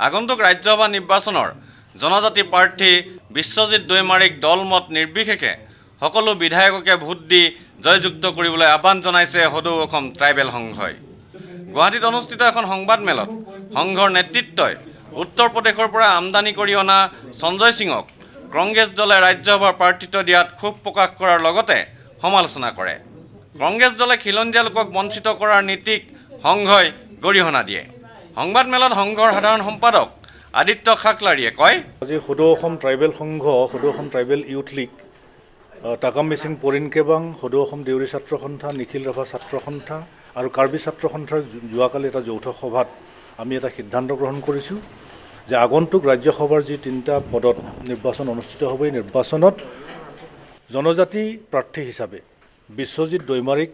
আগন্তুক ৰাজ্যসভা নিৰ্বাচনৰ জনজাতি প্ৰাৰ্থী বিশ্বজিৎ দৈমাৰীক দলমত নিৰ্বিশেষে সকলো বিধায়ককে ভোট দি জয়যুক্ত কৰিবলৈ আহ্বান জনাইছে সদৌ অসম ট্ৰাইবেল সংঘই। গুৱাহাটীত অনুষ্ঠিত এখন সংবাদমেলত সংঘৰ নেতৃত্বই উত্তৰ প্ৰদেশৰ পৰা আমদানি কৰি অনা সঞ্জয় সিঙক কংগ্ৰেছ দলে ৰাজ্যসভাৰ প্ৰাৰ্থিত্ব দিয়াত ক্ষোভ প্ৰকাশ কৰাৰ লগতে সমালোচনা কৰে। কংগ্ৰেছ দলে খিলঞ্জীয়া লোকক বঞ্চিত কৰাৰ নীতিক সংঘই গৰিহণা দিয়ে। সংবাদমেলত সংঘৰ সাধাৰণ সম্পাদক আদিত্য খাকলাৰীয়ে কয়, আজি সদৌ Asom tribal Sangha, Sadou Asom tribal youth league, Takam Mising Porin Kebang, Sadou Asom Deori ছাত্ৰ সন্থা, নিখিল ৰাভা ছাত্ৰ সন্থা আৰু কাৰ্বি ছাত্ৰ সন্থাৰ যোৱাকালি এটা যৌথ সভাত আমি এটা সিদ্ধান্ত গ্ৰহণ কৰিছোঁ যে আগন্তুক ৰাজ্যসভাৰ যি 3টা পদত নিৰ্বাচন অনুষ্ঠিত হ'ব, এই নিৰ্বাচনত জনজাতি প্ৰাৰ্থী হিচাপে বিশ্বজিৎ দৈমাৰীক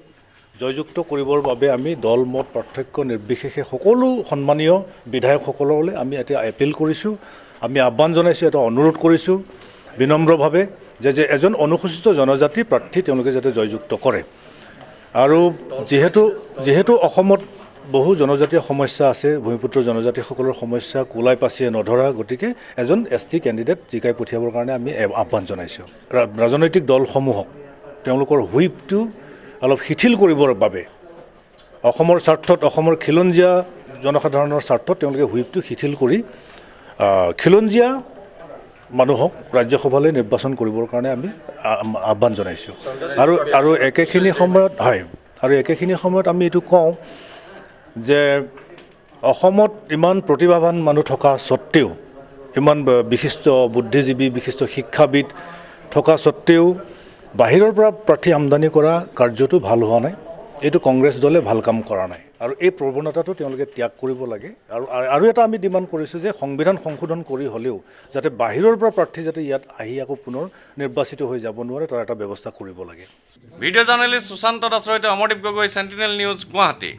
জয়যুক্ত কৰিবৰ বাবে আমি দল মত পাৰ্থক্য নিৰ্বিশেষে সকলো সন্মানীয় বিধায়কসকললৈ আমি এতিয়া এপিল কৰিছোঁ, আমি আহ্বান জনাইছোঁ, এটা অনুৰোধ কৰিছোঁ বিনম্ৰভাৱে যে এজন অনুসূচিত জনজাতি প্ৰাৰ্থী তেওঁলোকে যাতে জয়যুক্ত কৰে। আৰু যিহেতু অসমত বহু জনজাতীয় সমস্যা আছে, ভূমিপুত্ৰ জনজাতিসকলৰ সমস্যা কোলাই পাচিয়ে নধৰা, গতিকে এজন ST কেণ্ডিডেট জিকাই পঠিয়াবৰ কাৰণে আমি আহ্বান জনাইছোঁ। ৰাজনৈতিক দলসমূহক তেওঁলোকৰ হুইপটো অলপ শিথিল কৰিবৰ বাবে অসমৰ স্বাৰ্থত, অসমৰ খিলঞ্জীয়া জনসাধাৰণৰ স্বাৰ্থত তেওঁলোকে হুইপটো শিথিল কৰি খিলঞ্জীয়া মানুহক ৰাজ্যসভালৈ নিৰ্বাচন কৰিবৰ কাৰণে আমি আহ্বান জনাইছোঁ। আৰু একেখিনি সময়ত আমি এইটো কওঁ যে অসমত ইমান প্ৰতিভাৱান মানুহ থকা স্বত্তেও, ইমান বিশিষ্ট বুদ্ধিজীৱী, বিশিষ্ট শিক্ষাবিদ থকা স্বত্তেও বাহিৰৰ পৰা প্ৰাৰ্থী আমদানি কৰা কাৰ্যটো ভাল হোৱা নাই। এইটো কংগ্ৰেছ দলে ভাল কাম কৰা নাই আৰু এই প্ৰৱণতাটো তেওঁলোকে ত্যাগ কৰিব লাগে। আৰু এটা আমি ডিমাণ্ড কৰিছোঁ যে সংবিধান সংশোধন কৰি হ'লেও যাতে বাহিৰৰ পৰা প্ৰাৰ্থী যাতে ইয়াত আহি আকৌ পুনৰ নিৰ্বাচিত হৈ যাব নোৱাৰে, তাৰ এটা ব্যৱস্থা কৰিব লাগে। ভিডিঅ' জাৰ্নেলিষ্ট সুশান্ত দাসৰ সৈতে অমৰদীপ গগৈ, চেণ্টিনেল নিউজ, গুৱাহাটী।